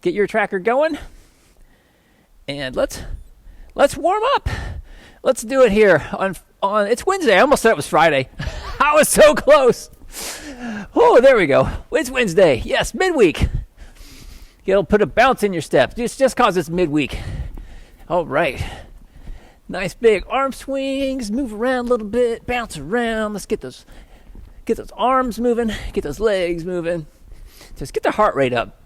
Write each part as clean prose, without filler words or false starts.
Get your tracker going, and let's warm up. Let's do it here on it's Wednesday. I almost said it was Friday. I was so close. Oh, there we go. It's Wednesday. Yes, midweek. It'll put a bounce in your step. Just cause it's midweek. All right. Nice big arm swings. Move around a little bit. Bounce around. Let's get those arms moving. Get those legs moving. Just get the heart rate up.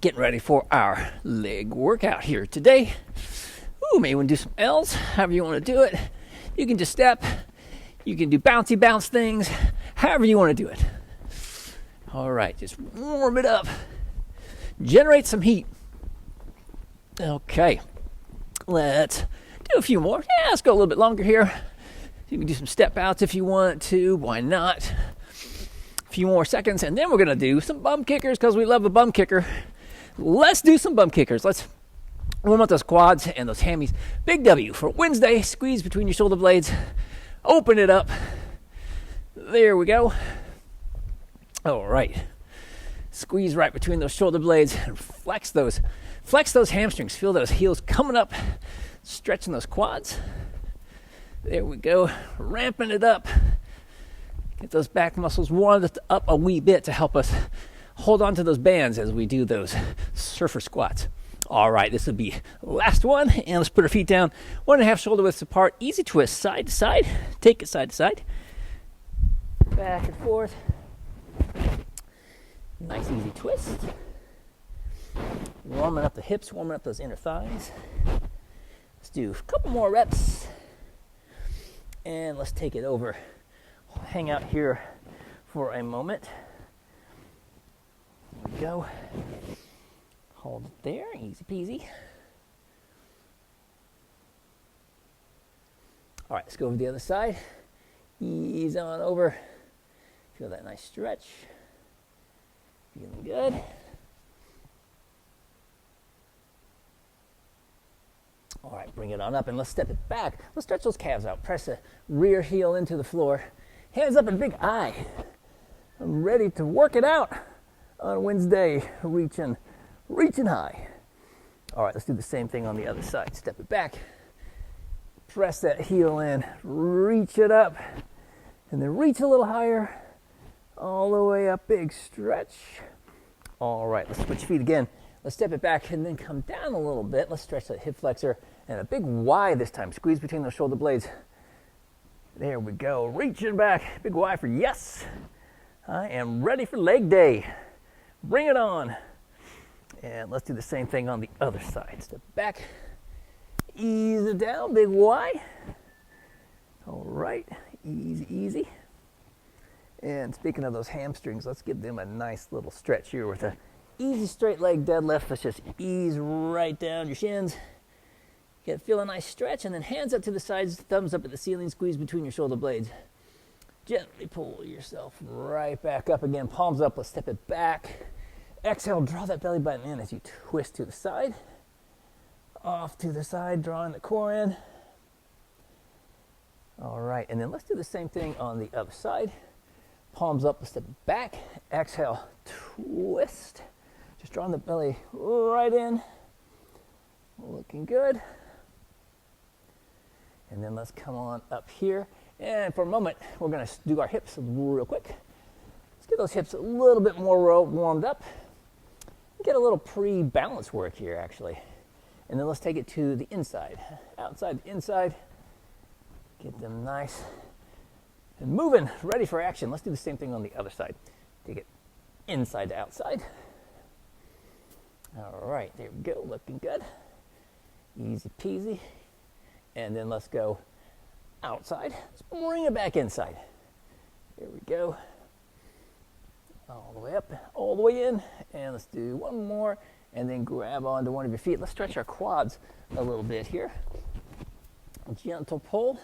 Getting ready for our leg workout here today. Ooh, maybe want to do some L's, however you want to do it. You can just step. You can do bouncy bounce things, however you want to do it. All right, just warm it up. Generate some heat. Okay, let's do a few more. Yeah, let's go a little bit longer here. You can do some step outs if you want to. Why not? A few more seconds, and then we're going to do some bum kickers because we love a bum kicker. Let's do some bum kickers. Let's warm up those quads and those hammies. Big W for Wednesday. Squeeze between your shoulder blades. Open it up. There we go. All right. Squeeze right between those shoulder blades and flex those hamstrings. Feel those heels coming up, stretching those quads. There we go. Ramping it up. Get those back muscles warmed up a wee bit to help us hold on to those bands as we do those surfer squats. All right, this will be last one. And let's put our feet down. 1.5 shoulder widths apart. Easy twist, side to side. Take it side to side. Back and forth. Nice easy twist. Warming up the hips, warming up those inner thighs. Let's do a couple more reps. And let's take it over. Hang out here for a moment. There we go. Hold it there, easy peasy. All right, let's go over to the other side. Ease on over. Feel that nice stretch. Feeling good. All right, bring it on up and let's step it back. Let's stretch those calves out. Press the rear heel into the floor. Hands up and big I. I'm ready to work it out on Wednesday, reaching high. All right, let's do the same thing on the other side. Step it back. Press that heel in. Reach it up. And then reach a little higher. All the way up, big stretch. All right, let's switch feet again. Let's step it back and then come down a little bit. Let's stretch that hip flexor. And a big Y this time. Squeeze between those shoulder blades. There we go. Reaching back. Big Y for yes. I am ready for leg day. Bring it on. And let's do the same thing on the other side. Step back. Ease it down. Big Y. All right. Easy, easy. And speaking of those hamstrings, let's give them a nice little stretch here with a easy straight leg deadlift. Let's just ease right down your shins. Feel a nice stretch, and then hands up to the sides, thumbs up at the ceiling, squeeze between your shoulder blades. Gently pull yourself right back up again. Palms up, let's step it back. Exhale, draw that belly button in as you twist to the side. Off to the side, drawing the core in. All right, and then let's do the same thing on the other side. Palms up, let's step back. Exhale, twist. Just drawing the belly right in. Looking good. And then let's come on up here. And for a moment, we're going to do our hips real quick. Let's get those hips a little bit more warmed up. Get a little pre-balance work here, actually. And then let's take it to the inside. Outside to inside. Get them nice and moving, ready for action. Let's do the same thing on the other side. Take it inside to outside. All right, there we go, looking good. Easy peasy. And then let's go outside. Let's bring it back inside. There we go. All the way up, all the way in. And let's do one more. And then grab onto one of your feet. Let's stretch our quads a little bit here. A gentle pull.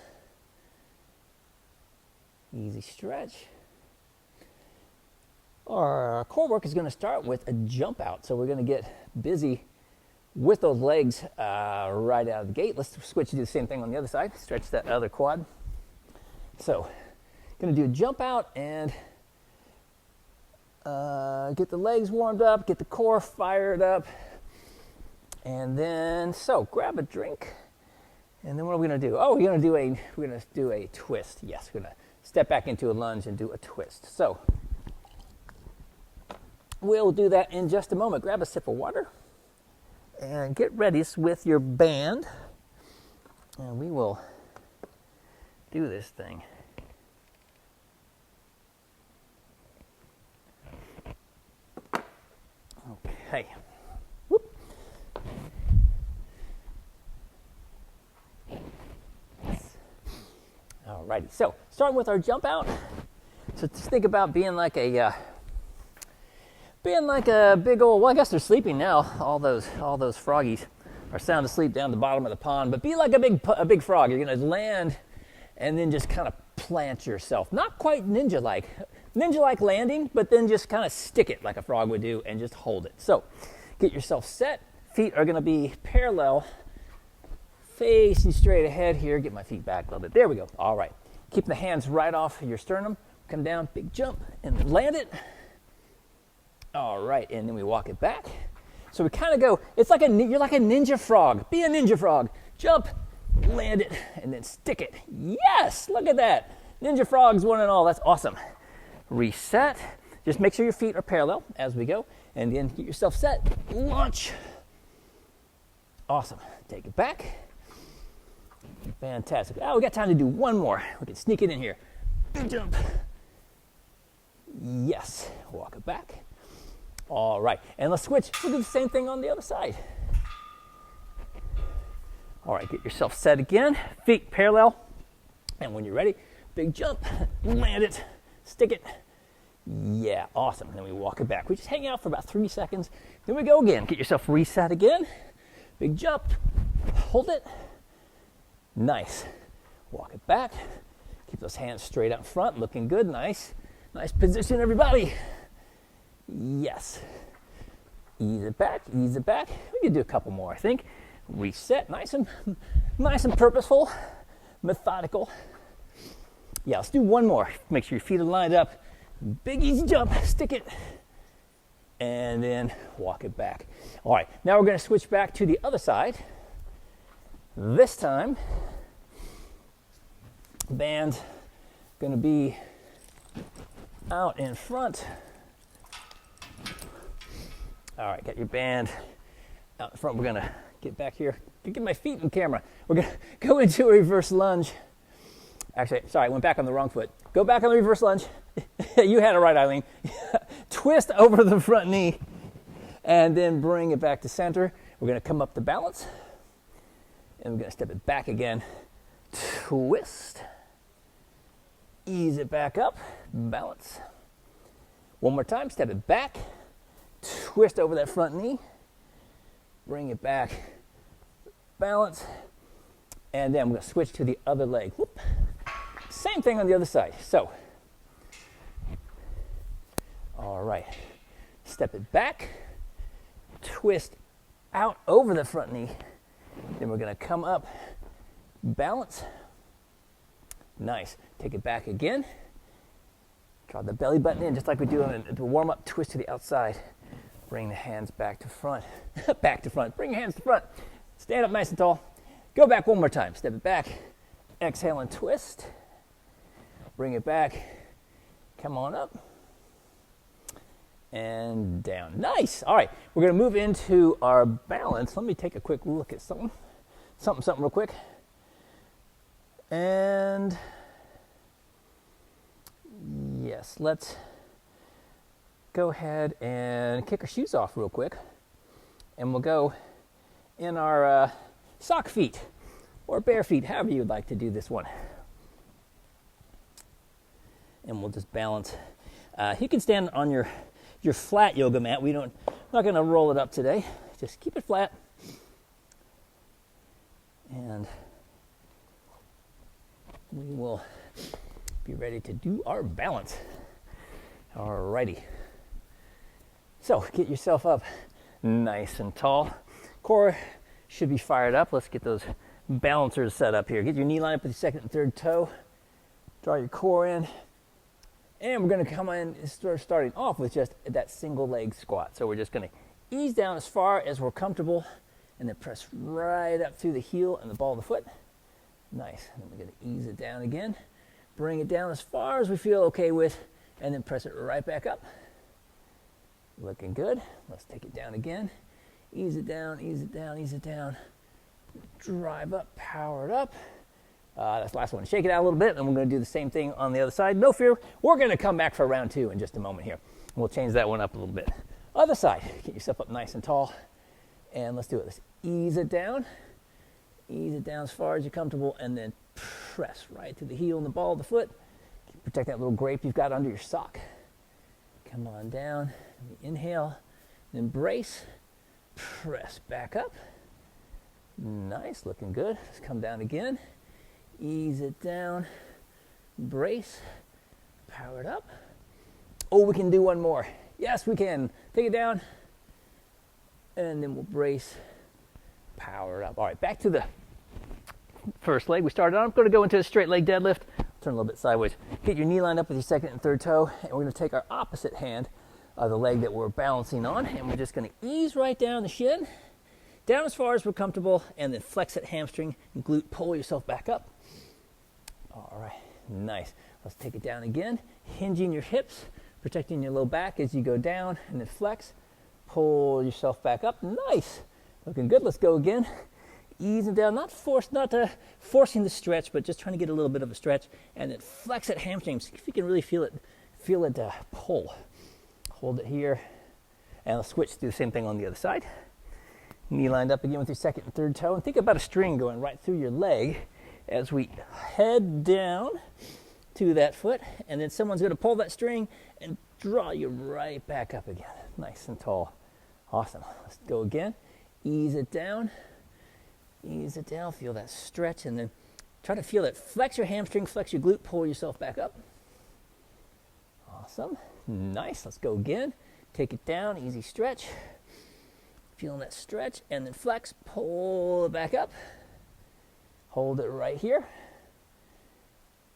Easy stretch. Our core work is going to start with a jump out. So we're going to get busy with those legs right out of the gate. Let's switch to do the same thing on the other side. Stretch that other quad. So, going to do a jump out and Get the legs warmed up, get the core fired up. And then, so grab a drink. And then what are we gonna do? Oh, we're gonna do a twist. Yes, we're gonna step back into a lunge and do a twist. So we'll do that in just a moment. Grab a sip of water and get ready with your band. And we will do this thing. Okay. Whoop. Alrighty, so starting with our jump out. So just think about being like a big old, well, I guess they're sleeping now. All those froggies are sound asleep down the bottom of the pond. But be like a big frog. You're gonna land and then just kind of plant yourself. Not quite ninja-like landing, but then just kind of stick it like a frog would do and just hold it. So get yourself set. Feet are gonna be parallel, facing straight ahead here. Get my feet back a little bit. There we go. All right. Keep the hands right off your sternum. Come down, big jump, and then land it. All right, and then we walk it back. So we kind of go, it's like you're like a ninja frog. Be a ninja frog. Jump, land it, and then stick it. Yes, look at that. Ninja frogs, one and all. That's awesome. Reset. Just make sure your feet are parallel as we go, and then get yourself set. Launch. Awesome. Take it back. Fantastic. Oh, we got time to do one more. We can sneak it in here. Big jump. Yes. Walk it back. All right. And let's switch. We'll do the same thing on the other side. All right. Get yourself set again. Feet parallel. And when you're ready, big jump. Land it. Stick it. Yeah. Awesome. And then we walk it back. We just hang out for about 3 seconds. Then we go again. Get yourself reset again. Big jump. Hold it. Nice. Walk it back. Keep those hands straight out front, looking good. Nice. Nice position, everybody. Yes. Ease it back, ease it back. We can do a couple more, I think. Reset, nice and purposeful, methodical. Yeah, let's do one more. Make sure your feet are lined up. Big easy jump, stick it, and then walk it back. All right, now we're gonna switch back to the other side. This time, band gonna be out in front. All right, got your band out in front. We're gonna get back here. Get my feet in camera. We're gonna go into a reverse lunge. Actually, sorry, I went back on the wrong foot. Go back on the reverse lunge. You had it right, Eileen. Twist over the front knee and then bring it back to center. We're gonna come up to balance. And we're going to step it back again. Twist. Ease it back up. Balance. One more time. Step it back. Twist over that front knee. Bring it back. Balance. And then we're going to switch to the other leg. Whoop. Same thing on the other side. So, all right. Step it back. Twist out over the front knee. Then we're going to come up, balance. Nice. Take it back again. Draw the belly button in just like we do in the warm-up. Twist to the outside. Bring the hands back to front. Back to front. Bring your hands to front. Stand up nice and tall. Go back one more time. Step it back. Exhale and twist. Bring it back. Come on up. And down. Nice. All right. We're going to move into our balance. Let me take a quick look at something real quick. And yes, let's go ahead and kick our shoes off real quick. And we'll go in our sock feet or bare feet, however you would like to do this one. And we'll just balance. You can stand on your flat yoga mat. I'm not going to roll it up today. Just keep it flat. And we will be ready to do our balance. Alrighty. So get yourself up nice and tall. Core should be fired up. Let's get those balancers set up here. Get your knee line up with your second and third toe. Draw your core in. And we're going to come in, starting off with just that single leg squat. So we're just going to ease down as far as we're comfortable and then press right up through the heel and the ball of the foot. Nice. And then we're going to ease it down again. Bring it down as far as we feel okay with and then press it right back up. Looking good. Let's take it down again. Ease it down, ease it down, ease it down. Drive up, power it up. That's the last one. Shake it out a little bit, and we're going to do the same thing on the other side. No fear. We're going to come back for round 2 in just a moment here. We'll change that one up a little bit. Other side. Get yourself up nice and tall. And let's do it. Let's ease it down. Ease it down as far as you're comfortable, and then press right to the heel and the ball of the foot. Protect that little grape you've got under your sock. Come on down. Inhale. Then brace. Press back up. Nice. Looking good. Let's come down again. Ease it down, brace, power it up. Oh, we can do one more. Yes, we can. Take it down, and then we'll brace, power it up. All right, back to the first leg we started on. I'm going to go into a straight leg deadlift. Turn a little bit sideways. Get your knee lined up with your second and third toe, and we're going to take our opposite hand of the leg that we're balancing on, and we're just going to ease right down the shin, down as far as we're comfortable, and then flex that hamstring and glute, pull yourself back up. All right, nice. Let's take it down again, hinging your hips, protecting your low back as you go down, and then flex, pull yourself back up. Nice, looking good. Let's go again. Easing down, not forcing the stretch, but just trying to get a little bit of a stretch, and then flex that hamstring. See if you can really feel it pull. Hold it here, and let's switch, do the same thing on the other side. Knee lined up again with your second and third toe, and think about a string going right through your leg as we head down to that foot, and then someone's going to pull that string and draw you right back up again. Nice and tall. Awesome. Let's go again. Ease it down. Ease it down. Feel that stretch, and then try to feel it. Flex your hamstring, flex your glute, pull yourself back up. Awesome. Nice. Let's go again. Take it down. Easy stretch. Feeling that stretch, and then flex, pull it back up. Hold it right here.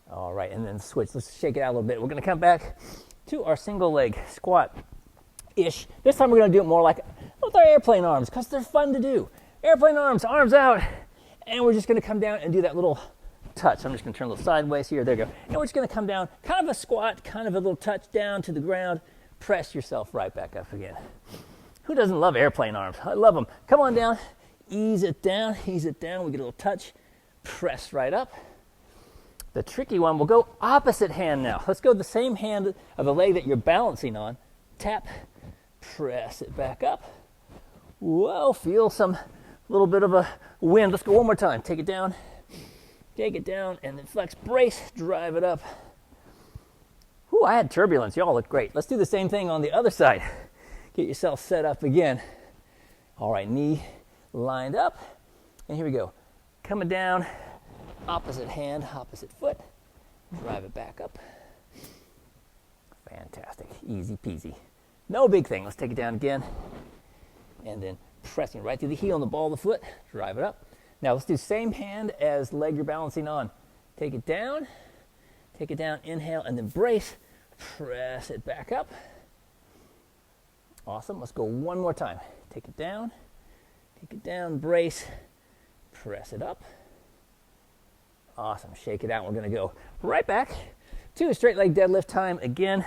All right, and then switch. Let's shake it out a little bit. We're going to come back to our single leg squat-ish. This time we're going to do it more like with our airplane arms because they're fun to do. Airplane arms, arms out, and we're just going to come down and do that little touch. I'm just going to turn a little sideways here. There you go. And we're just going to come down, kind of a squat, kind of a little touch down to the ground. Press yourself right back up again. Who doesn't love airplane arms? I love them. Come on down. Ease it down. Ease it down. We get a little touch. Press right up. The tricky one, we'll go opposite hand now. Let's go the same hand of the leg that you're balancing on. Tap, press it back up. Whoa, feel some little bit of a wind. Let's go one more time. Take it down, and then flex, brace, drive it up. Whew, I had turbulence. Y'all look great. Let's do the same thing on the other side. Get yourself set up again. All right, knee lined up, and here we go. Coming down, opposite hand, opposite foot. Drive it back up. Fantastic. Easy peasy. No big thing. Let's take it down again. And then pressing right through the heel and the ball of the foot. Drive it up. Now let's do same hand as leg you're balancing on. Take it down, inhale, and then brace. Press it back up. Awesome. Let's go one more time. Take it down, brace. Press it up. Awesome. Shake it out. We're going to go right back to a straight leg deadlift time again.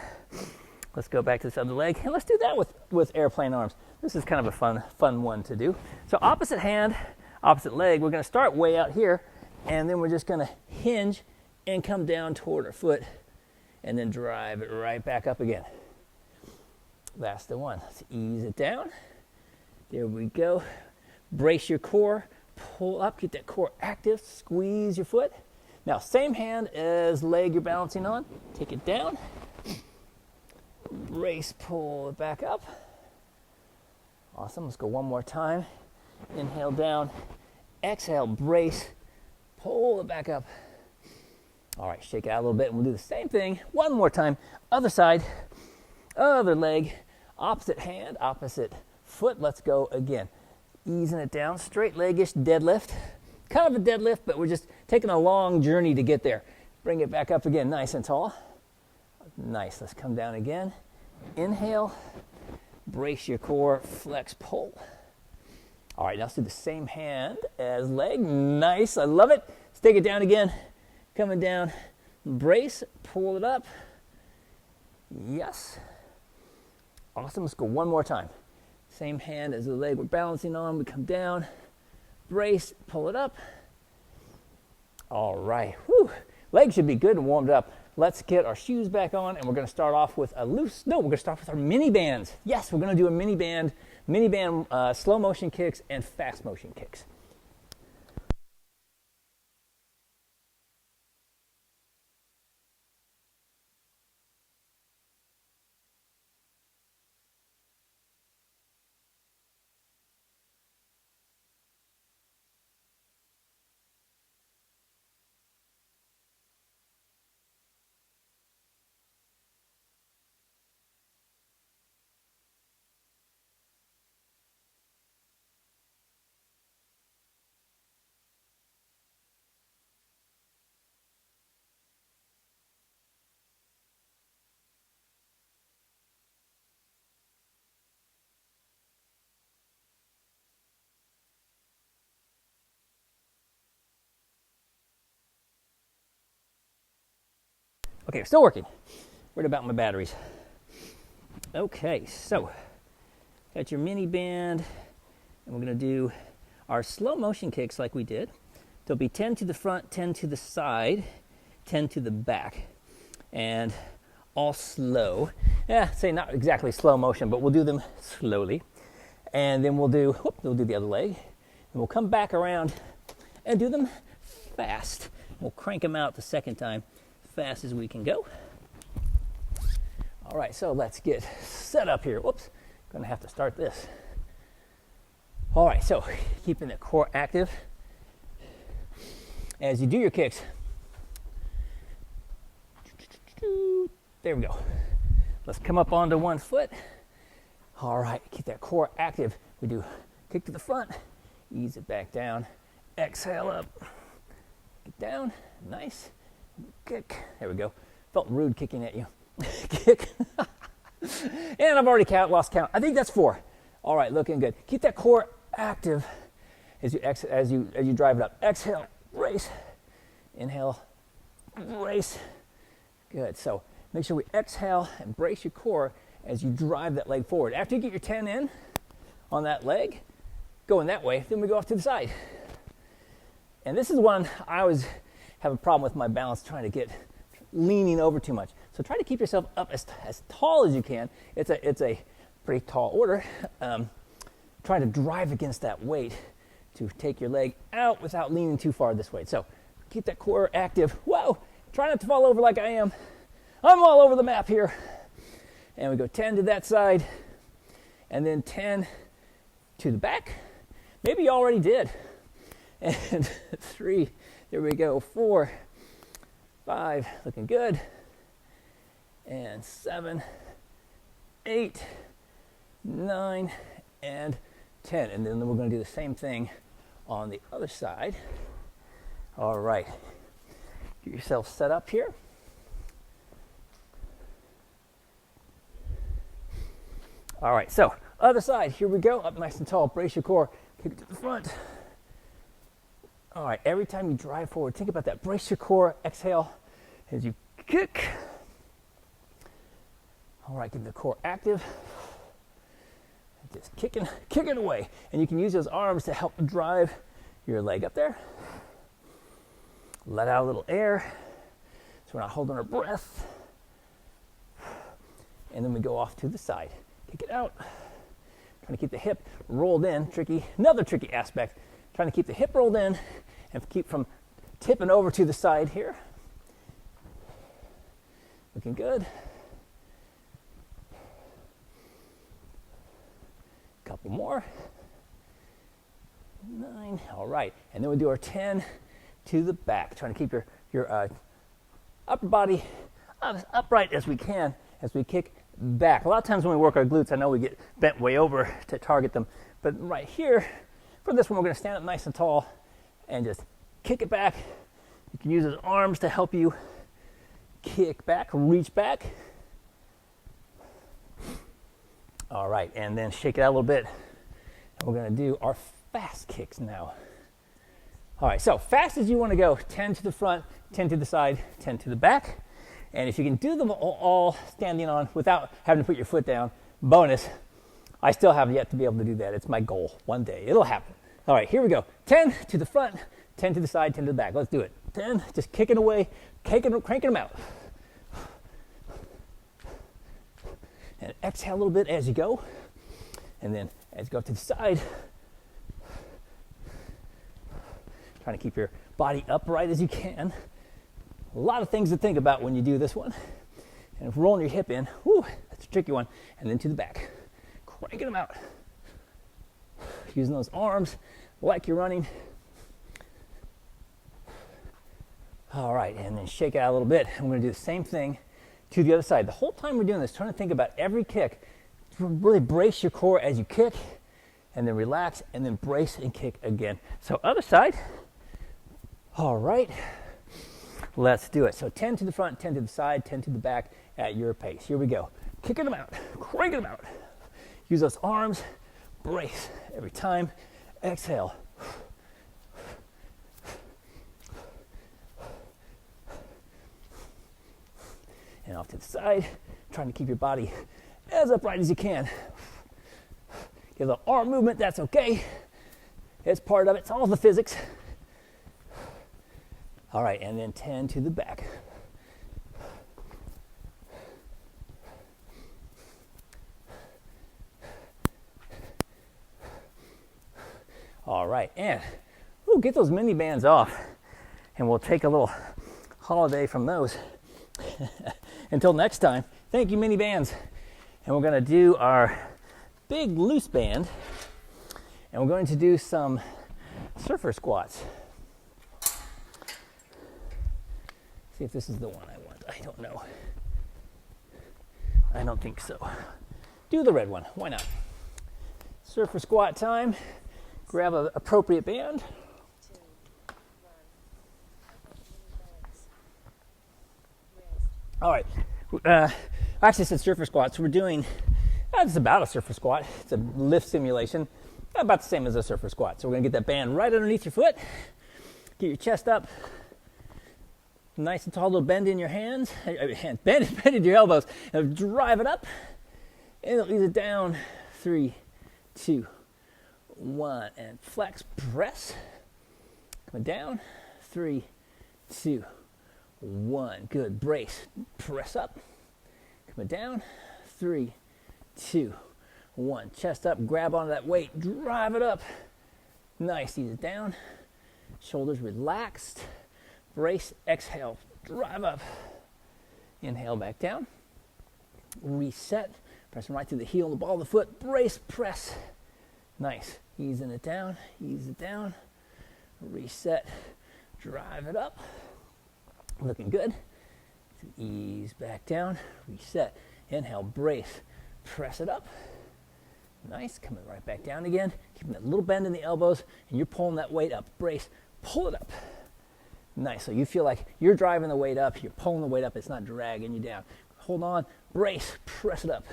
Let's go back to this other leg, and let's do that with airplane arms. This is kind of a fun one to do. So opposite hand, opposite leg. We're going to start way out here, and then we're just going to hinge and come down toward our foot, and then drive it right back up again. That's the one. Let's ease it down. There we go. Brace your core. Pull up, get that core active, squeeze your foot. Now, same hand as leg you're balancing on. Take it down. Brace, pull it back up. Awesome. Let's go one more time. Inhale down. Exhale, brace. Pull it back up. All right, shake it out a little bit, and we'll do the same thing one more time. Other side, other leg, opposite hand, opposite foot. Let's go again. Easing it down, straight leg-ish deadlift. Kind of a deadlift, but we're just taking a long journey to get there. Bring it back up again, nice and tall. Nice. Let's come down again. Inhale, brace your core, flex, pull. All right, now let's do the same hand as leg. Nice, I love it. Let's take it down again. Coming down, brace, pull it up. Yes. Awesome, let's go one more time. Same hand as the leg we're balancing on. We come down, brace, pull it up. All right, whew. Legs should be good and warmed up. Let's get our shoes back on, and we're gonna start off with we're gonna start with our mini bands. Yes, we're gonna do a mini band, slow motion kicks and fast motion kicks. Okay, still working. Worried about my batteries. Okay, so got your mini band, and we're gonna do our slow motion kicks like we did. There'll be 10 to the front, 10 to the side, 10 to the back, and all slow. Yeah, say not exactly slow motion, but we'll do them slowly. And then we'll do the other leg, and we'll come back around and do them fast. We'll crank them out the second time, fast as we can go. All right, so let's get set up here. Whoops, gonna have to start this. All right, so keeping the core active as you do your kicks. There we go. Let's come up onto one foot. All right, keep that core active. We do kick to the front, ease it back down, exhale up, get down, nice. Kick. There we go. Felt rude kicking at you. Kick. And I've already lost count. I think that's 4. All right, looking good. Keep that core active as you drive it up. Exhale, brace. Inhale, brace. Good. So make sure we exhale and brace your core as you drive that leg forward. After you get your 10 in on that leg, going that way, then we go off to the side. And this is one I always have a problem with my balance, trying to get leaning over too much. So try to keep yourself up as tall as you can. It's a pretty tall order. Trying to drive against that weight to take your leg out without leaning too far this way. So keep that core active. Whoa! Try not to fall over like I am. I'm all over the map here. And we go 10 to that side, and then 10 to the back. Maybe you already did. And 3. There we go, 4, 5, looking good, and 7, 8, 9, and 10. And then we're going to do the same thing on the other side. All right, get yourself set up here. All right, so other side, here we go, up nice and tall, brace your core, kick it to the front. All right, every time you drive forward, think about that. Brace your core, exhale as you kick. All right, keep the core active. Just kicking away. And you can use those arms to help drive your leg up there. Let out a little air so we're not holding our breath. And then we go off to the side. Kick it out. Trying to keep the hip rolled in. Another tricky aspect. Trying to keep the hip rolled in and keep from tipping over to the side here. Looking good. Couple more. 9. All right. And then we do our 10 to the back. Trying to keep your upper body upright as we can as we kick back. A lot of times when we work our glutes, I know we get bent way over to target them. But right here, for this one, we're going to stand up nice and tall and just kick it back. You can use those arms to help you kick back, reach back. All right, and then shake it out a little bit. And we're gonna do our fast kicks now. All right, so fast as you wanna go, 10 to the front, 10 to the side, 10 to the back. And if you can do them all standing on without having to put your foot down, bonus. I still have yet to be able to do that. It's my goal. One day, it'll happen. All right, here we go. 10 to the front, 10 to the side, 10 to the back. Let's do it. 10, just kicking away, cranking them out. And exhale a little bit as you go. And then as you go to the side, trying to keep your body upright as you can. A lot of things to think about when you do this one. And rolling your hip in, whew, that's a tricky one. And then to the back, cranking them out. Using those arms like you're running. All right, and then shake it out a little bit. And we're gonna do the same thing to the other side. The whole time we're doing this, trying to think about every kick. Really brace your core as you kick, and then relax, and then brace and kick again. So other side. All right, let's do it. So 10 to the front, 10 to the side, 10 to the back at your pace. Here we go. Kicking them out, cranking them out. Use those arms, brace every time. Exhale. And off to the side, trying to keep your body as upright as you can. Get a little arm movement, that's okay. It's part of it, it's all the physics. All right, and then 10 to the back. All right, and get those mini bands off, and we'll take a little holiday from those. Until next time, thank you, mini bands. And we're going to do our big loose band, and we're going to do some surfer squats. See if this is the one I want. I don't know. I don't think so. Do the red one. Why not? Surfer squat time. Grab an appropriate band. All right. I actually said surfer squats. So we're doing, it's about a surfer squat. It's a lift simulation, about the same as a surfer squat. So we're going to get that band right underneath your foot. Get your chest up. Nice and tall, little bend in your hands. Bend in your elbows. And drive it up. And ease it down. 3, 2, 1. And flex, press. Coming down. 3, 2, 1. Good. Brace. Press up. Coming down. 3, 2, 1. Chest up. Grab onto that weight. Drive it up. Nice. Ease it down. Shoulders relaxed. Brace. Exhale. Drive up. Inhale back down. Reset. Pressing right through the heel and the ball of the foot. Brace. Press. Nice. Easing it down. Ease it down. Reset. Drive it up. Looking good. Ease back down. Reset. Inhale. Brace. Press it up. Nice. Coming right back down again. Keeping that little bend in the elbows. And you're pulling that weight up. Brace. Pull it up. Nice. So you feel like you're driving the weight up. You're pulling the weight up. It's not dragging you down. Hold on. Brace. Press it up.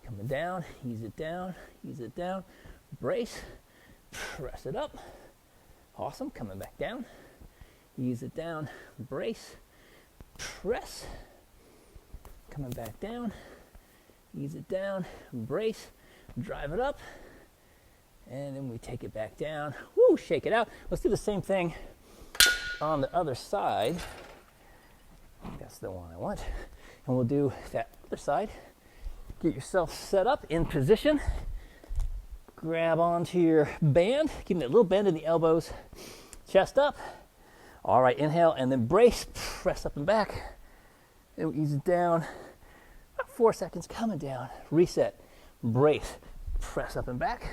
Coming down. Ease it down. Ease it down. Brace. Press it up. Awesome. Coming back down. Ease it down. Brace. Press. Coming back down. Ease it down. Brace. Drive it up. And then we take it back down. Woo, shake it out. Let's do the same thing on the other side. That's the one I want. And we'll do that other side. Get yourself set up in position. Grab onto your band. Keep that little bend in the elbows. Chest up. All right, inhale and then brace. Press up and back. And ease it down. About 4 seconds coming down. Reset. Brace. Press up and back.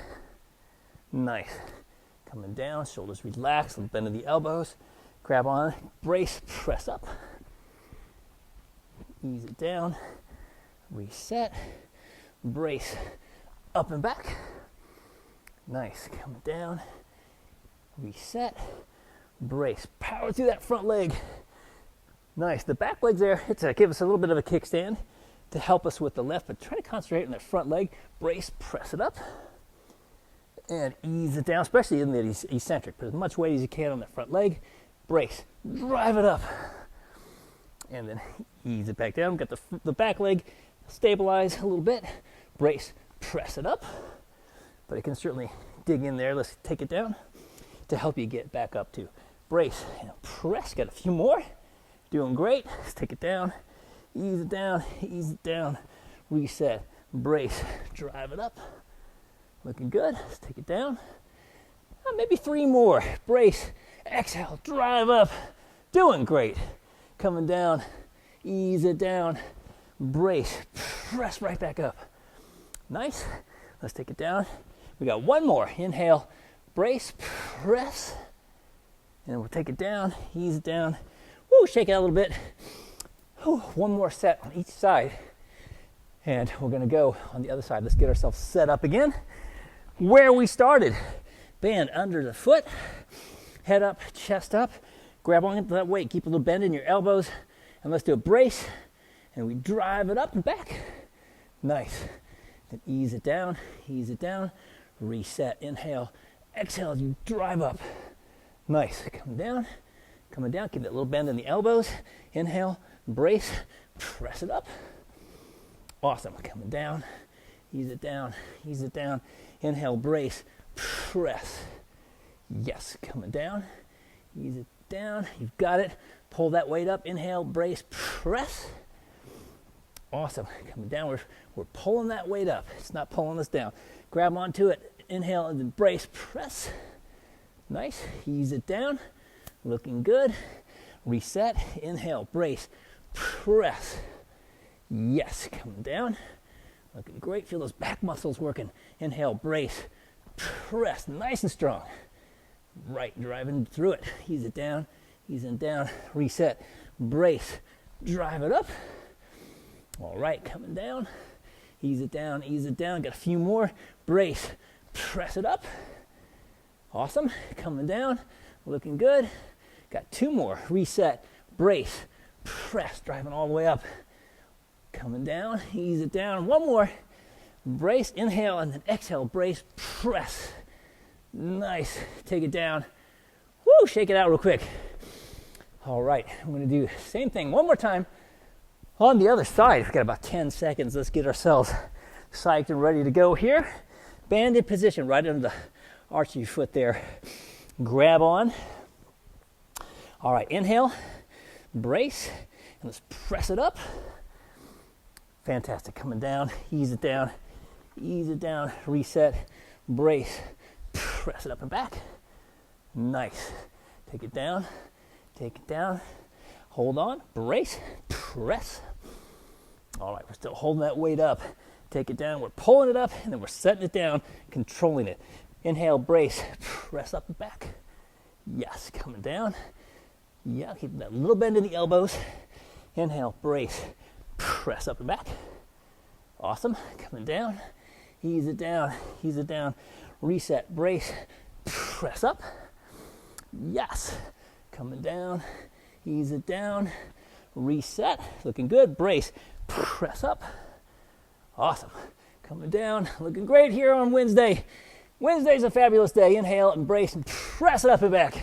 Nice. Coming down. Shoulders relaxed. Little bend in the elbows. Grab on. Brace. Press up. Ease it down. Reset. Brace. Up and back. Nice. Coming down. Reset. Brace. Power through that front leg. Nice. The back leg's there. It's give us a little bit of a kickstand. to help us with the lift, but try to concentrate on that front leg. Brace, press it up, and ease it down, especially in the eccentric. Put as much weight as you can on that front leg. Brace, drive it up, and then ease it back down. Get the back leg stabilize a little bit. Brace, press it up, but it can certainly dig in there. Let's take it down to help you get back up too. Brace and press. Got a few more. Doing great. Let's take it down. Ease it down. Ease it down. Reset. Brace. Drive it up. Looking good. Let's take it down. Maybe 3 more. Brace. Exhale. Drive up. Doing great. Coming down. Ease it down. Brace. Press right back up. Nice. Let's take it down. We got 1 more. Inhale. Brace. Press. And we'll take it down. Ease it down. Woo, shake it out a little bit. Whew, 1 more set on each side. And we're going to go on the other side. Let's get ourselves set up again. Where we started. Band under the foot. Head up, chest up. Grab on to that weight. Keep a little bend in your elbows. And let's do a brace. And we drive it up and back. Nice. Then ease it down. Ease it down. Reset. Inhale. Exhale as you drive up. Nice. Come down. Coming down. Keep that little bend in the elbows. Inhale. Brace. Press it up. Awesome. Coming down. Ease it down. Ease it down. Inhale. Brace. Press. Yes. Coming down. Ease it down. You've got it. Pull that weight up. Inhale. Brace. Press. Awesome. Coming down. We're pulling that weight up. It's not pulling us down. Grab onto it. Inhale and then brace. Press. Nice. Ease it down. Looking good. Reset. Inhale. Brace. Press. Yes. Coming down. Looking great. Feel those back muscles working. Inhale. Brace. Press. Nice and strong. Right. Driving through it. Ease it down. Ease it down. Reset. Brace. Drive it up. All right. Coming down. Ease it down. Ease it down. Got a few more. Brace. Press it up. Awesome. Coming down. Looking good. Got 2 more. Reset. Brace. Press. Driving all the way up. Coming down. Ease it down. 1 more. Brace. Inhale and then exhale. Brace. Press. Nice. Take it down. Woo. Shake it out real quick. All right. I'm going to do the same thing 1 more time on the other side. We've got about 10 seconds. Let's get ourselves psyched and ready to go here. Banded position right under the arch of your foot there. Grab on. All right, inhale, brace, and let's press it up. Fantastic. Coming down, ease it down, reset, brace, press it up and back. Nice. Take it down, hold on, brace, press. All right, we're still holding that weight up. Take it down, we're pulling it up, and then we're setting it down, controlling it. Inhale, brace, press up and back. Yes, coming down. Yeah, keep that little bend in the elbows. Inhale, brace, press up and back. Awesome, coming down. Ease it down, reset, brace, press up. Yes, coming down, ease it down, reset, looking good, brace, press up. Awesome, coming down, looking great here on Wednesday. Wednesday's a fabulous day. Inhale and brace and press it up and back.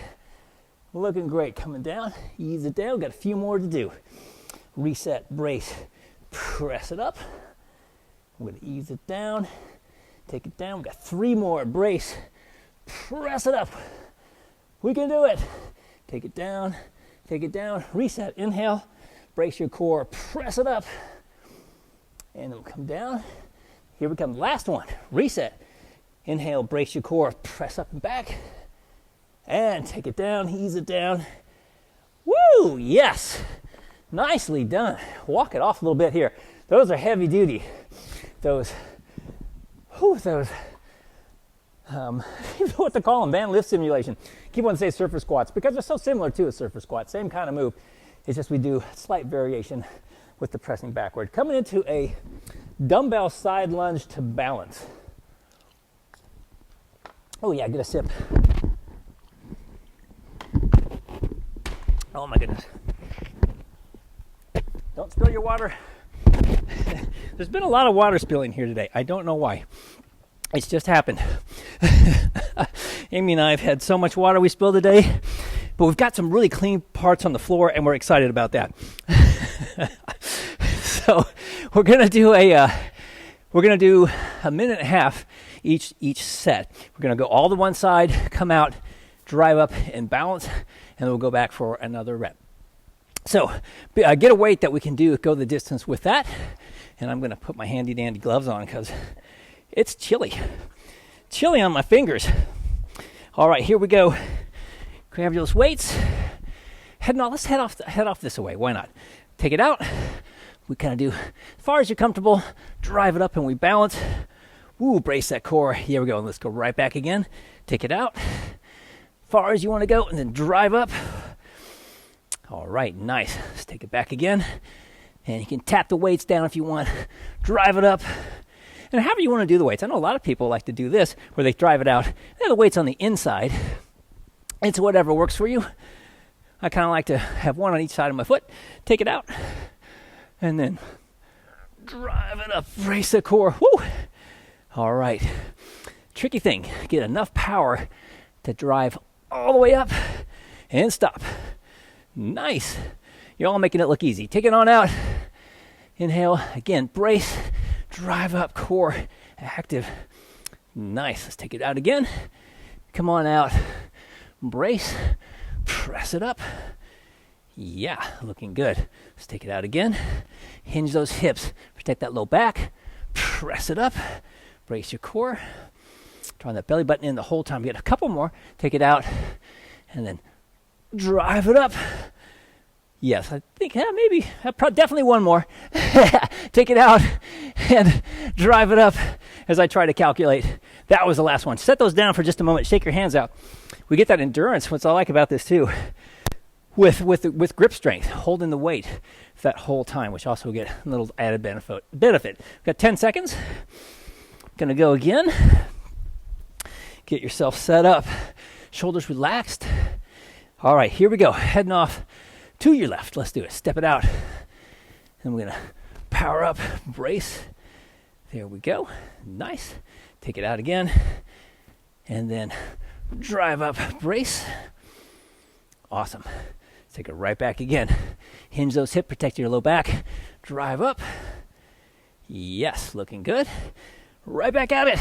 Looking great. Coming down, ease it down. Got a few more to do. Reset, brace, press it up. I'm going to ease it down, take it down. We've got 3 more. Brace, press it up. We can do it. Take it down, reset. Inhale, brace your core, press it up. And then we'll come down. Here we come. Last one. Reset. Inhale, brace your core, press up and back. And take it down, ease it down. Woo, yes. Nicely done. Walk it off a little bit here. Those are heavy duty. Those, you know what to call them, band lift simulation. Keep on saying surfer squats because they're so similar to a surfer squat. Same kind of move. It's just we do slight variation with the pressing backward. Coming into a dumbbell side lunge to balance. Oh yeah, get a sip. Oh my goodness. Don't spill your water. There's been a lot of water spilling here today. I don't know why. It's just happened. Amy and I have had so much water we spilled today, but we've got some really clean parts on the floor, and we're excited about that. So we're gonna do a minute and a half each set. We're gonna go all to one side, come out, drive up, and balance, and then we'll go back for another rep. So get a weight that we can go the distance with that, and I'm gonna put my handy dandy gloves on because it's chilly on my fingers. All right, here we go. Grab those weights. Let's head off this way. Why not? Take it out. We kind of do as far as you're comfortable. Drive it up and we balance. Woo, brace that core. Here we go. Let's go right back again. Take it out. Far as you want to go, and then drive up. All right, nice. Let's take it back again. And you can tap the weights down if you want. Drive it up. And however you want to do the weights. I know a lot of people like to do this, where they drive it out. They have the weights on the inside. It's whatever works for you. I kind of like to have one on each side of my foot. Take it out. And then drive it up. Brace the core. Woo! All right. Tricky thing. Get enough power to drive all the way up and stop. Nice. You're all making it look easy. Take it on out. Inhale. Again, brace. Drive up, core active. Nice. Let's take it out again. Come on out. Brace. Press it up. Yeah, looking good. Let's take it out again. Hinge those hips. Protect that low back. Press it up. Brace your core. Drawing that belly button in the whole time. Get a couple more. Take it out. And then drive it up. Yes, I think maybe, definitely one more. Take it out and drive it up as I try to calculate. That was the last one. Set those down for just a moment. Shake your hands out. We get that endurance. What's I like about this too, with grip strength, holding the weight that whole time, which also get a little added benefit. We've got 10 seconds. Gonna go again. Get yourself set up. Shoulders relaxed. All right, here we go. Heading off to your left. Let's do it. Step it out. And we're going to power up, brace. There we go. Nice. Take it out again. And then drive up, brace. Awesome. Take it right back again. Hinge those hips, protect your low back. Drive up. Yes, looking good. Right back at it.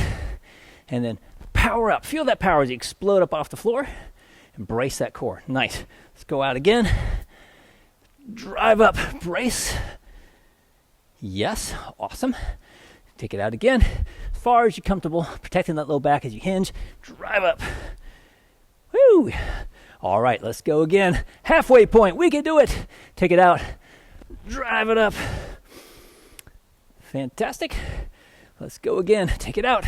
And then power up. Feel that power as you explode up off the floor. And brace that core. Nice. Let's go out again. Drive up, brace. Yes, awesome. Take it out again. As far as you're comfortable, protecting that low back as you hinge. Drive up. Woo! All right, let's go again. Halfway point, we can do it. Take it out. Drive it up. Fantastic. Let's go again. Take it out.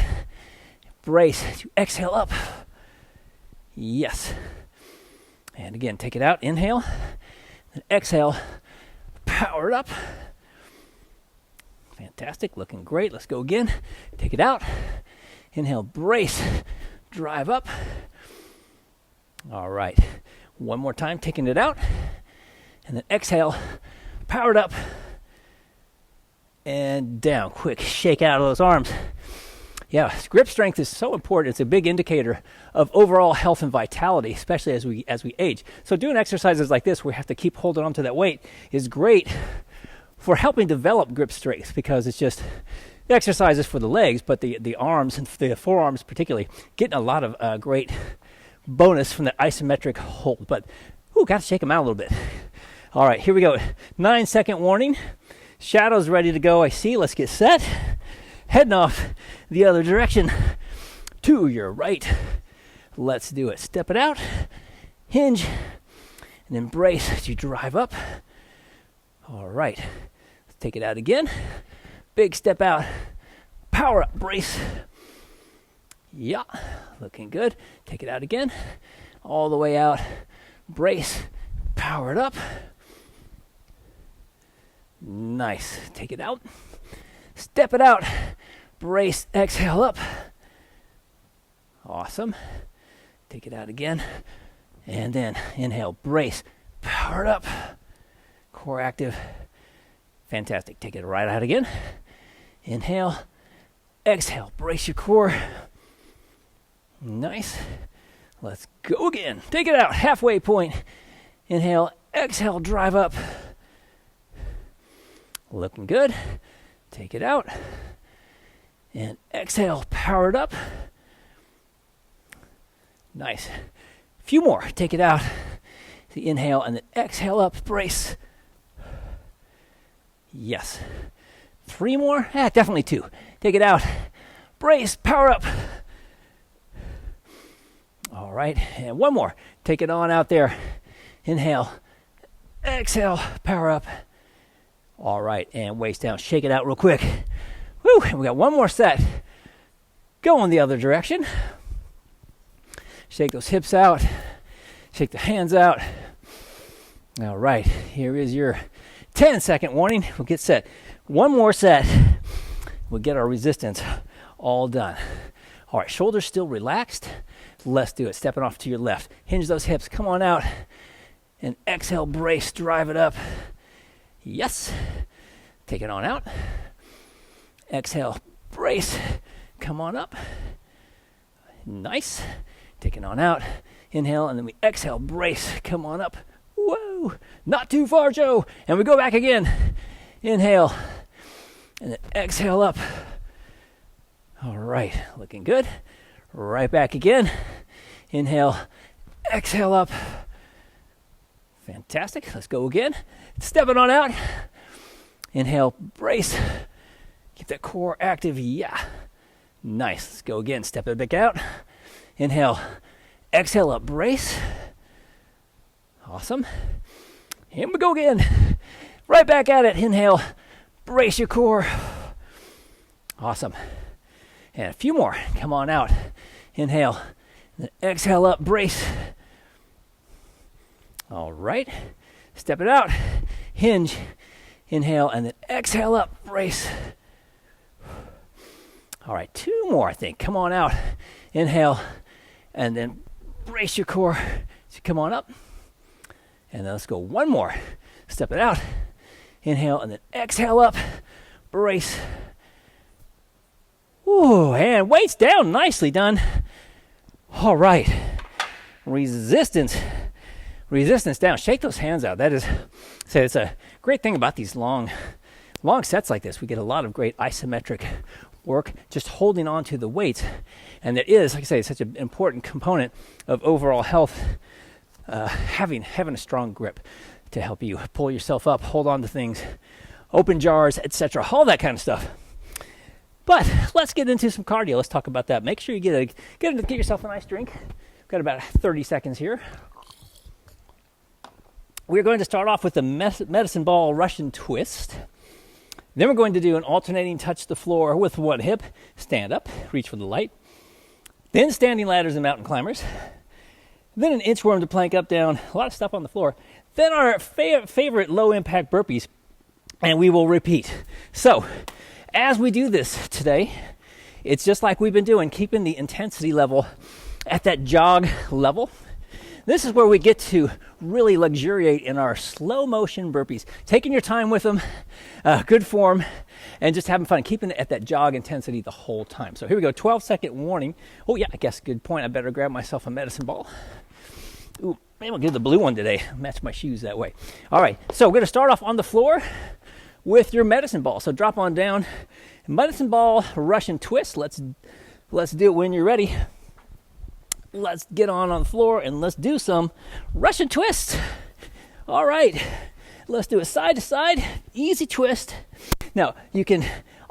Brace. Exhale up. Yes. And again, take it out. Inhale. And exhale, power it up. Fantastic, looking great. Let's go again. Take it out. Inhale, brace, drive up. All right, one more time, taking it out. And then exhale, power it up. And down, quick shake out of those arms. Yeah, grip strength is so important. It's a big indicator of overall health and vitality, especially as we age. So doing exercises like this where we have to keep holding on to that weight is great for helping develop grip strength, because it's just the exercises for the legs, but the arms and the forearms particularly, getting a lot of great bonus from the isometric hold. But, got to shake them out a little bit. All right, here we go. 9-second warning. Shadows ready to go, I see. Let's get set. Heading off the other direction to your right. Let's do it. Step it out, hinge, and then brace as you drive up. All right. Let's take it out again. Big step out. Power up, brace. Yeah, looking good. Take it out again. All the way out. Brace. Power it up. Nice. Take it out. Step it out. Brace, exhale up. Awesome. Take it out again. And then inhale, brace, power it up. Core active. Fantastic. Take it right out again. Inhale, exhale, brace your core. Nice. Let's go again. Take it out, halfway point. Inhale, exhale, drive up. Looking good. Take it out. And exhale, power it up. Nice. A few more. Take it out. The inhale and then exhale up, brace. Yes. 3 more? Definitely 2. Take it out. Brace, power up. All right, and 1 more. Take it on out there. Inhale, exhale, power up. All right, and waist down. Shake it out real quick. Woo, and we got 1 more set. Go in the other direction. Shake those hips out. Shake the hands out. All right, here is your 10-second warning. We'll get set. 1 more set. We'll get our resistance all done. All right, shoulders still relaxed. Let's do it. Stepping off to your left. Hinge those hips. Come on out. And exhale, brace, drive it up. Yes. Take it on out. Exhale, brace. Come on up. Nice. Take it on out. Inhale, and then we exhale, brace. Come on up. Whoa. Not too far, Joe. And we go back again. Inhale. And then exhale up. All right. Looking good. Right back again. Inhale. Exhale up. Fantastic. Let's go again. Step it on out. Inhale. Brace. Keep that core active. Yeah. Nice. Let's go again. Step it back out. Inhale. Exhale up. Brace. Awesome. Here we go again. Right back at it. Inhale. Brace your core. Awesome. And a few more. Come on out. Inhale. Then exhale up. Brace. All right. Step it out. Hinge. Inhale. And then exhale up. Brace. All right. 2 more, I think. Come on out. Inhale. And then brace your core. So come on up. And then let's go 1 more. Step it out. Inhale and then exhale up. Brace. Ooh, and weights down. Nicely done. All right. Resistance down. Shake those hands out. That is, so it's a great thing about these long sets like this. We get a lot of great isometric work just holding on to the weights. And it is, like I say, such an important component of overall health. Having a strong grip to help you pull yourself up, hold on to things, open jars, etc., all that kind of stuff. But let's get into some cardio. Let's talk about that. Make sure you get yourself a nice drink. We've got about 30 seconds here. We're going to start off with the medicine ball Russian twist. Then we're going to do an alternating touch the floor with 1 hip, stand up, reach for the light. Then standing ladders and mountain climbers. Then an inchworm to plank up, down, a lot of stuff on the floor. Then our favorite low-impact burpees, and we will repeat. So, as we do this today, it's just like we've been doing, keeping the intensity level at that jog level. This is where we get to really luxuriate in our slow-motion burpees, taking your time with them, good form, and just having fun, keeping it at that jog intensity the whole time. So here we go, 12-second warning. Oh yeah, I guess good point. I better grab myself a medicine ball. Ooh, maybe I'll do the blue one today. Match my shoes that way. All right, so we're going to start off on the floor with your medicine ball. So drop on down. Medicine ball Russian twist. Let's do it when you're ready. Let's get on the floor and let's do some Russian twists. All right, let's do it side to side, easy twist. Now, you can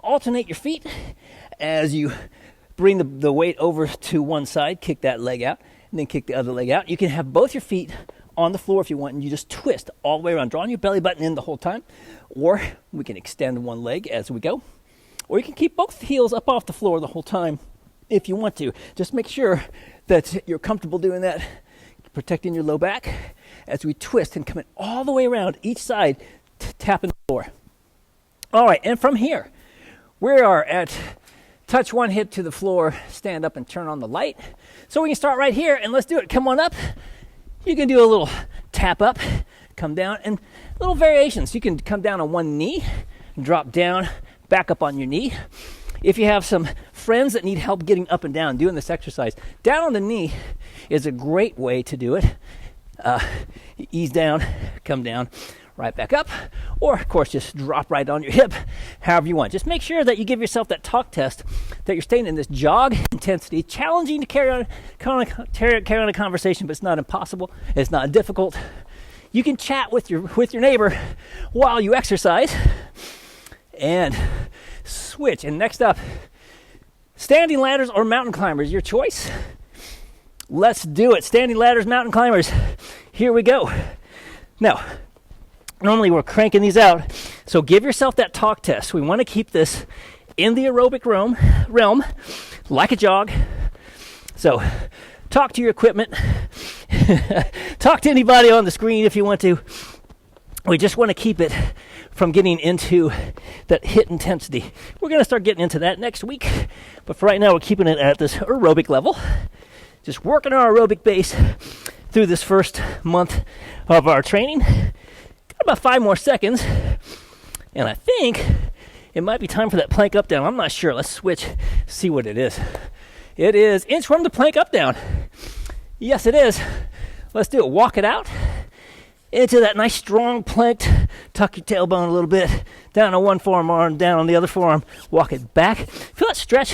alternate your feet as you bring the weight over to one side, kick that leg out, and then kick the other leg out. You can have both your feet on the floor if you want, and you just twist all the way around, drawing your belly button in the whole time. Or we can extend one leg as we go. Or you can keep both heels up off the floor the whole time if you want to. Just make sure that you're comfortable doing that, protecting your low back as we twist and come in all the way around each side, tapping the floor. All right, and from here, we are at touch 1 hip to the floor, stand up and turn on the light. So we can start right here and let's do it. Come on up. You can do a little tap up, come down, and little variations. You can come down on one knee, drop down, back up on your knee. If you have some friends that need help getting up and down, doing this exercise, down on the knee is a great way to do it. Ease down, come down, right back up, or of course just drop right on your hip, however you want. Just make sure that you give yourself that talk test, that you're staying in this jog intensity, challenging to carry on a conversation, but it's not impossible, it's not difficult. You can chat with your neighbor while you exercise, and switch. And next up, standing ladders or mountain climbers, your choice. Let's do it. Standing ladders, mountain climbers. Here we go. Now, normally we're cranking these out, so give yourself that talk test. We want to keep this in the aerobic realm, like a jog. So talk to your equipment. Talk to anybody on the screen if you want to. We just want to keep it from getting into that HIIT intensity. We're going to start getting into that next week, but for right now we're keeping it at this aerobic level. Just working our aerobic base through this first month of our training. Got about 5 more seconds, and I think it might be time for that plank up down. I'm not sure. Let's switch, see what it is. It is inchworm to plank up down. Yes, it is. Let's do it. Walk it out into that nice strong plank. Tuck your tailbone a little bit, down on one forearm, down on the other forearm. Walk it back. Feel that stretch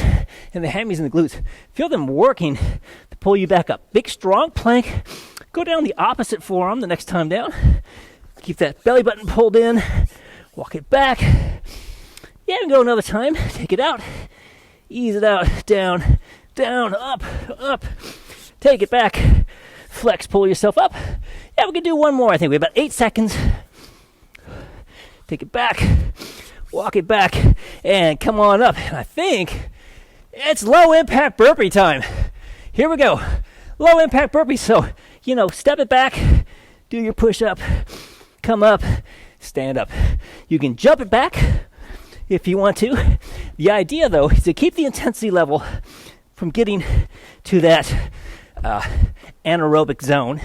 in the hammies and the glutes. Feel them working to pull you back up. Big, strong plank. Go down the opposite forearm the next time down. Keep that belly button pulled in. Walk it back. Yeah, and go another time. Take it out. Ease it out. Down, down, up, up. Take it back. Flex, pull yourself up. Yeah, we can do one more. I think we have about 8 seconds. Take it back. Walk it back. And come on up. And I think it's low impact burpee time. Here we go. Low impact burpee. So, step it back. Do your push up. Come up. Stand up. You can jump it back if you want to. The idea, though, is to keep the intensity level from getting to that anaerobic zone.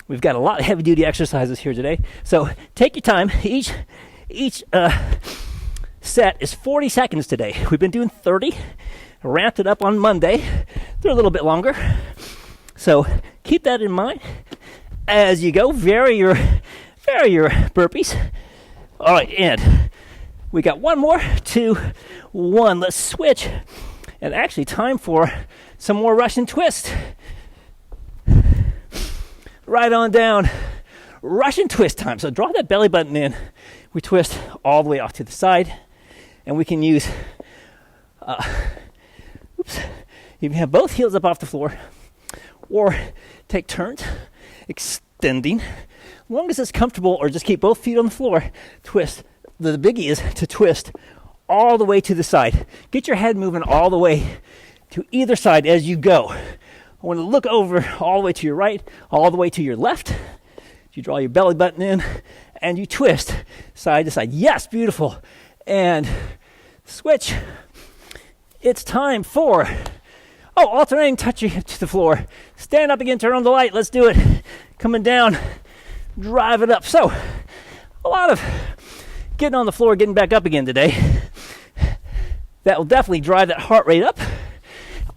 We've got a lot of heavy-duty exercises here today, so take your time. Each set is 40 seconds today. We've been doing 30. Ramped it up on Monday. They're a little bit longer, so keep that in mind as you go. Vary your burpees. All right, and we got 1 more, 2, 1. Let's switch, and actually time for some more Russian twist. Right on down. Russian twist time. So draw that belly button in. We twist all the way off to the side. And we can use, you can have both heels up off the floor. Or take turns, extending. As long as it's comfortable, or just keep both feet on the floor, twist. The biggie is to twist all the way to the side. Get your head moving all the way to either side as you go. I want to look over all the way to your right, all the way to your left. You draw your belly button in, and you twist side to side. Yes, beautiful. And switch. It's time for, alternating, touch your hip to the floor. Stand up again, turn on the light. Let's do it. Coming down, drive it up. So, a lot of getting on the floor, getting back up again today. That will definitely drive that heart rate up.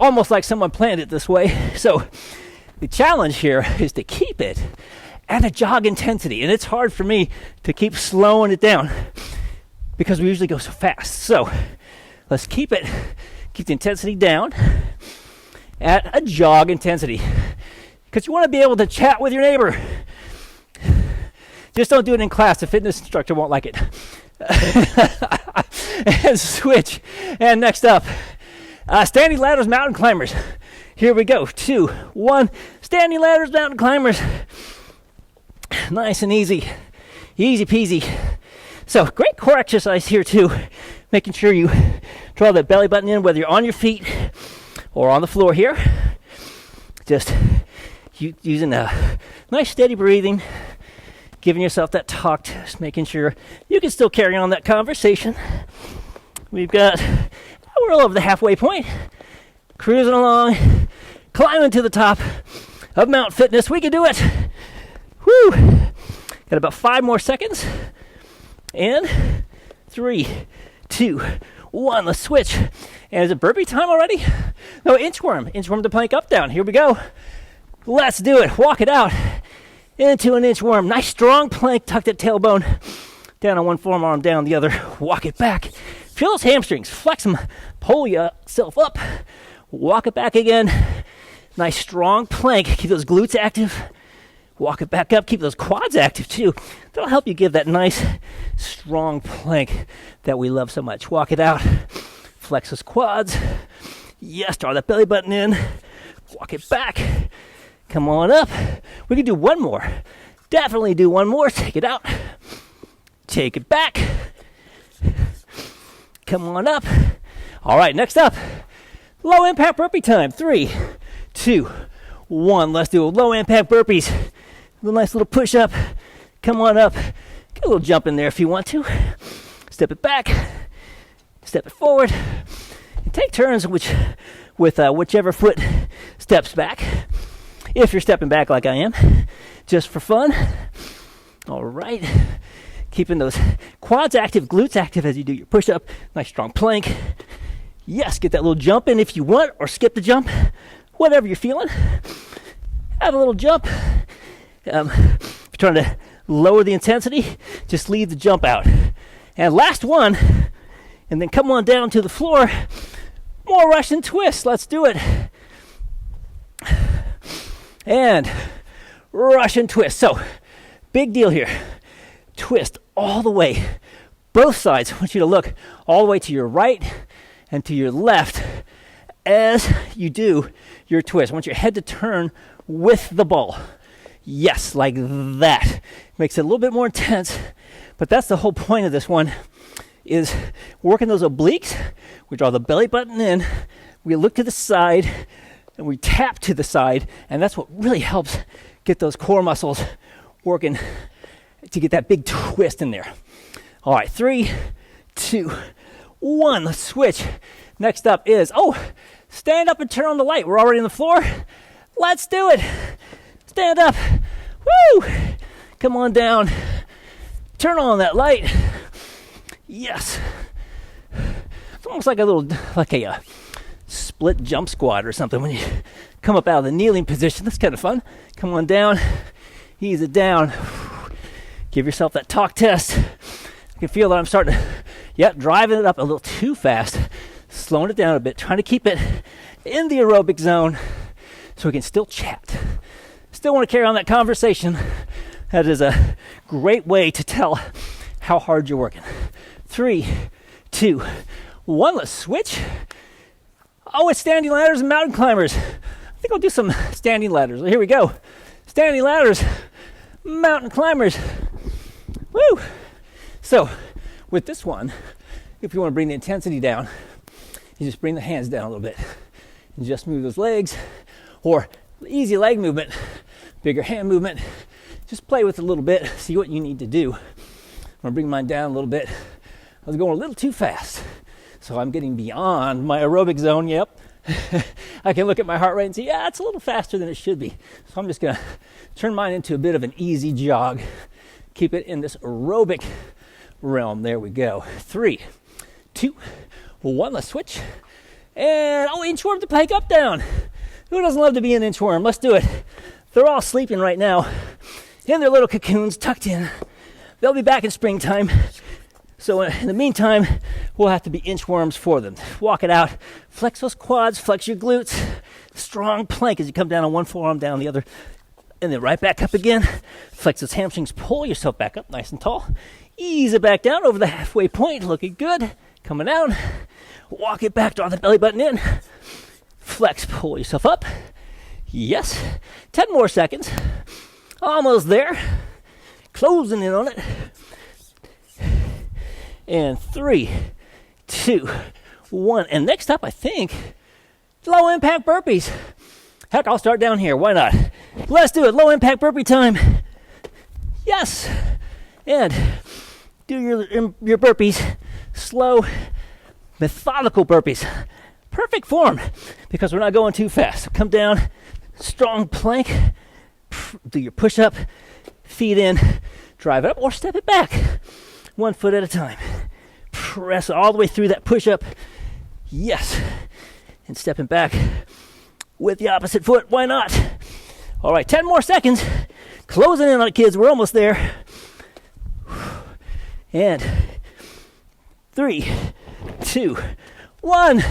Almost like someone planned it this way. So the challenge here is to keep it at a jog intensity. And it's hard for me to keep slowing it down because we usually go so fast. So let's keep the intensity down at a jog intensity. Because you want to be able to chat with your neighbor. Just don't do it in class. The fitness instructor won't like it. And switch. And next up, standing ladders, mountain climbers. Here we go. 2, 1. Standing ladders, mountain climbers. Nice and easy. Easy peasy. So, great core exercise here too. Making sure you draw that belly button in, whether you're on your feet or on the floor here. Just using a nice steady breathing. Giving yourself that talk test. Making sure you can still carry on that conversation. We're a little over the halfway point. Cruising along, climbing to the top of Mount Fitness. We can do it. Woo! Got about 5 more seconds. And 3, 2, 1. Let's switch. And is it burpee time already? No, inchworm. Inchworm to plank up, down. Here we go. Let's do it. Walk it out into an inchworm. Nice strong plank, tucked at tailbone. Down on one forearm, down the other. Walk it back. Feel those hamstrings. Flex them. Pull yourself up. Walk it back again. Nice strong plank. Keep those glutes active. Walk it back up. Keep those quads active too. That'll help you give that nice strong plank that we love so much. Walk it out. Flex those quads. Yes, draw that belly button in. Walk it back. Come on up. We can do one more. Definitely do one more. Take it out. Take it back. Come on up. All right, next up, low impact burpee time. 3, 2, 1. Let's do a low impact burpees. A nice little push up. Come on up. Get a little jump in there if you want to. Step it back. Step it forward. And take turns with whichever foot steps back. If you're stepping back like I am, just for fun. All right. Keeping those quads active, glutes active as you do your push-up. Nice strong plank. Yes, get that little jump in if you want, or skip the jump. Whatever you're feeling. Have a little jump. If you're trying to lower the intensity, just leave the jump out. And last one, and then come on down to the floor. More Russian twist. Let's do it. And Russian twist. So, big deal here. Twist all the way. Both sides. I want you to look all the way to your right and to your left as you do your twist. I want your head to turn with the ball. Yes, like that. Makes it a little bit more intense, but that's the whole point of this one, is working those obliques. We draw the belly button in, we look to the side, and we tap to the side, and that's what really helps get those core muscles working to get that big twist in there. All right, 3, 2, 1. Let's switch. Next up is, stand up and turn on the light. We're already on the floor. Let's do it. Stand up. Woo! Come on down. Turn on that light. Yes. It's almost like a split jump squat or something when you come up out of the kneeling position. That's kind of fun. Come on down. Ease it down. Give yourself that talk test. You can feel that I'm starting to, driving it up a little too fast. Slowing it down a bit. Trying to keep it in the aerobic zone so we can still chat. Still want to carry on that conversation. That is a great way to tell how hard you're working. 3, 2, 1. Let's switch. It's standing ladders and mountain climbers. I think I'll do some standing ladders. Here we go. Standing ladders, mountain climbers. Woo! So, with this one, if you want to bring the intensity down, you just bring the hands down a little bit and just move those legs, or easy leg movement, bigger hand movement. Just play with it a little bit, see what you need to do. I'm gonna bring mine down a little bit. I was going a little too fast, so I'm getting beyond my aerobic zone. Yep. I can look at my heart rate and see, it's a little faster than it should be. So I'm just gonna turn mine into a bit of an easy jog. Keep it in this aerobic realm. There we go. 3, 2, 1. Let's switch. And inchworm to plank up, down. Who doesn't love to be an inchworm? Let's do it. They're all sleeping right now in their little cocoons tucked in. They'll be back in springtime. So in the meantime, we'll have to be inchworms for them. Walk it out. Flex those quads. Flex your glutes. Strong plank as you come down on one forearm, down the other. And then right back up again. Flex those hamstrings. Pull yourself back up nice and tall. Ease it back down over the halfway point. Looking good. Coming down. Walk it back. Draw the belly button in. Flex. Pull yourself up. Yes. 10 more seconds. Almost there. Closing in on it. And 3, 2, 1. And next up, I think, low impact burpees. Heck, I'll start down here. Why not? Let's do it. Low impact burpee time. Yes. And do your burpees. Slow, methodical burpees. Perfect form because we're not going too fast. So come down, strong plank. Do your push-up, feet in, drive it up or step it back 1 foot at a time. Press all the way through that push-up. Yes. And stepping back with the opposite foot. Why not? All right, 10 more seconds. Closing in on it, kids. We're almost there. And 3, 2, 1.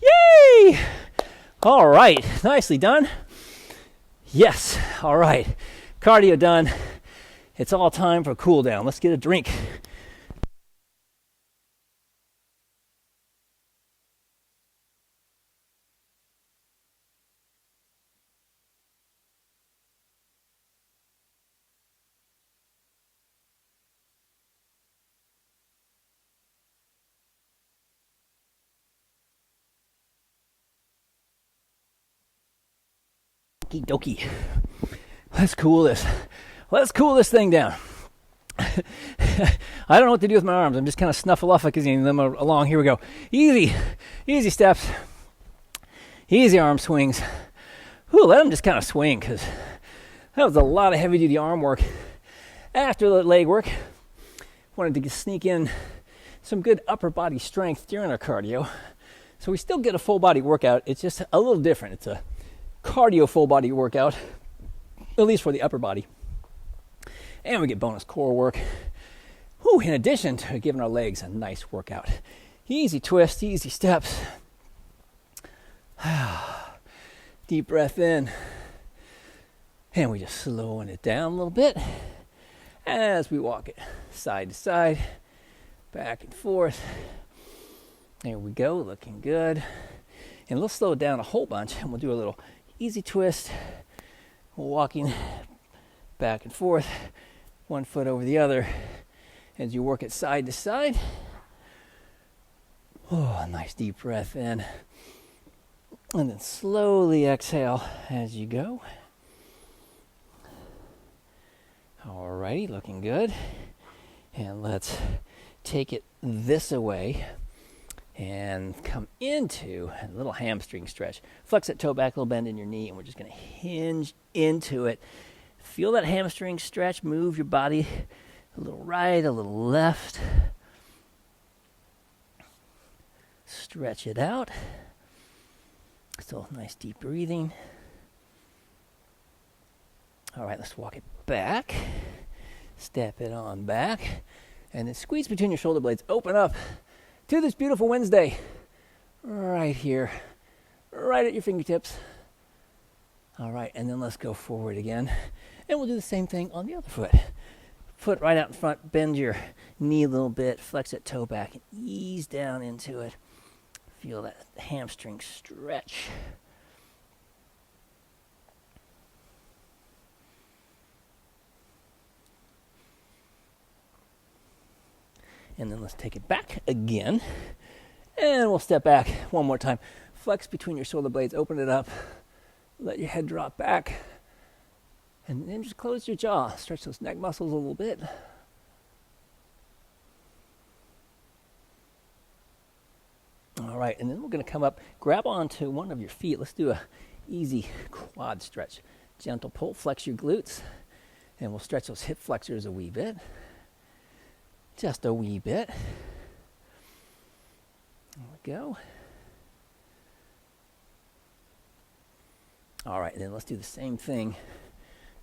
Yay! All right, nicely done. Yes, all right. Cardio done. It's all time for cool down. Let's get a drink. Okie dokie. Let's cool this thing down. I don't know what to do with my arms. I'm just kind of snuffleupagus them along. Here we go. Easy steps. Easy arm swings. Ooh, let them just kind of swing, because that was a lot of heavy duty arm work. After the leg work, wanted to sneak in some good upper body strength during our cardio. So we still get a full body workout. It's just a little different. It's a cardio full body workout, at least for the upper body. And we get bonus core work. Whew, in addition to giving our legs a nice workout. Easy twists, easy steps. Deep breath in. And we just slowing it down a little bit as we walk it side to side, back and forth. There we go, looking good. And let's slow it down a whole bunch, and we'll do a little easy twist, walking back and forth, 1 foot over the other as you work it side to side. Oh, a nice deep breath in. And then slowly exhale as you go. Alrighty, looking good. And let's take it this way and come into a little hamstring stretch. Flex that toe back, a little bend in your knee, and we're just going to hinge into it. Feel that hamstring stretch. Move your body a little right, a little left. Stretch it out. Still nice deep breathing. All right, let's walk it back. Step it on back. And then squeeze between your shoulder blades. Open up to this beautiful Wednesday. Right here. Right at your fingertips. All right, and then let's go forward again. And we'll do the same thing on the other foot. Foot right out in front. Bend your knee a little bit. Flex that toe back and ease down into it. Feel that hamstring stretch. And then let's take it back again. And we'll step back one more time. Flex between your shoulder blades. Open it up. Let your head drop back. And then just close your jaw. Stretch those neck muscles a little bit. All right, and then we're going to come up, grab onto one of your feet. Let's do a easy quad stretch. Gentle pull, flex your glutes, and we'll stretch those hip flexors a wee bit. Just a wee bit. There we go. All right, and then let's do the same thing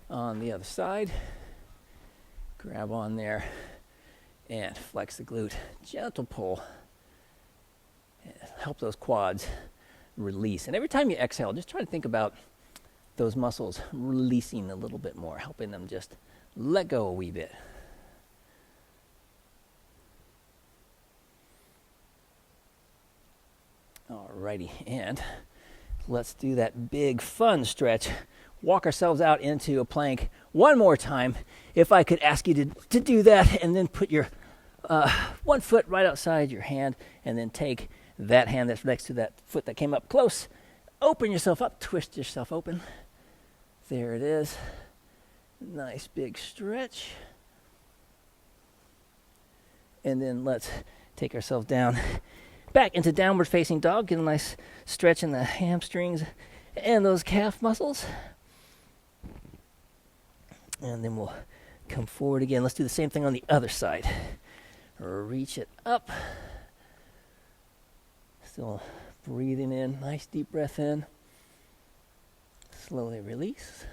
on the other side. Grab on there and flex the glute. Gentle pull. Help those quads release. And every time you exhale, just try to think about those muscles releasing a little bit more, helping them just let go a wee bit. Alrighty, and let's do that big fun stretch. Walk ourselves out into a plank one more time. If I could ask you to do that, and then put your 1 foot right outside your hand, and then take that hand that's next to that foot that came up close. Open yourself up, twist yourself open. There it is. Nice big stretch. And then let's take ourselves down back into downward facing dog. Get a nice stretch in the hamstrings and those calf muscles. And then we'll Come forward again. Let's do the same thing on the other side. Reach it up. Still breathing in. Nice deep breath in. Slowly release.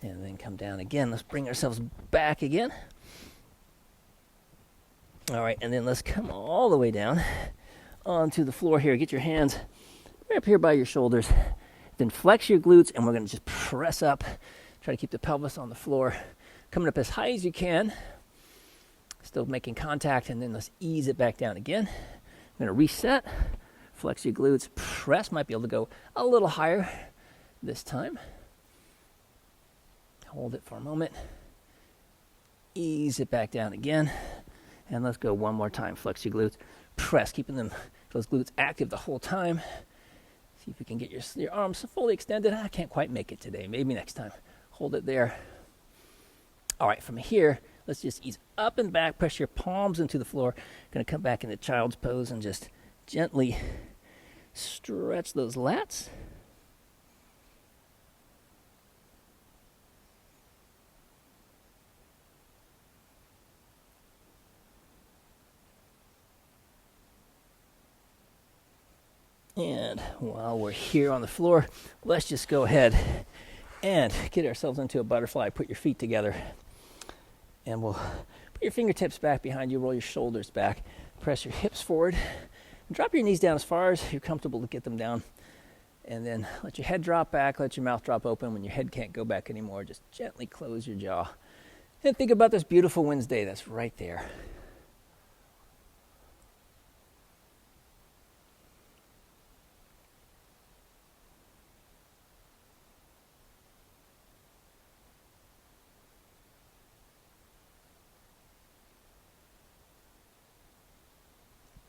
And then come down again. Let's bring ourselves back again. All right, and then let's come all the way down onto the floor here. Get your hands right up here by your shoulders. Then flex your glutes, and we're going to just press up. Try to keep the pelvis on the floor. Coming up as high as you can. Still making contact, and then let's ease it back down again. I'm going to reset. Flex your glutes. Press. Might be able to go a little higher this time. Hold it for a moment. Ease it back down again. And let's go one more time. Flex your glutes. Press, keeping those glutes active the whole time. See if you can get your arms fully extended. I can't quite make it today. Maybe next time. Hold it there. All right, from here, let's just ease up and back. Press your palms into the floor. Going to come back into child's pose and just gently stretch those lats. And while we're here on the floor, let's just go ahead and get ourselves into a butterfly. Put your feet together. And we'll put your fingertips back behind you. Roll your shoulders back. Press your hips forward. And drop your knees down as far as you're comfortable to get them down. And then let your head drop back. Let your mouth drop open. When your head can't go back anymore, just gently close your jaw. And think about this beautiful Wednesday that's right there.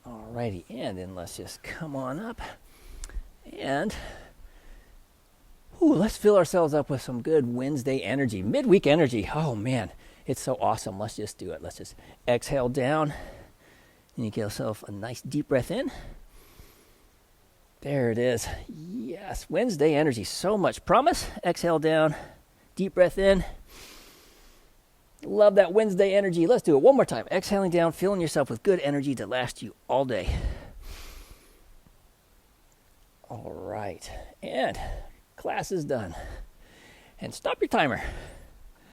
Alrighty, and then let's just come on up and let's fill ourselves up with some good Wednesday energy, midweek energy. Oh man, it's so awesome. Let's just do it. Let's just exhale down, and you get yourself a nice deep breath in. There it is. Yes, Wednesday energy, so much promise. Exhale down, deep breath in. Love that Wednesday energy. Let's do it one more time. Exhaling down, filling yourself with good energy to last you all day. All right. And class is done. And stop your timer.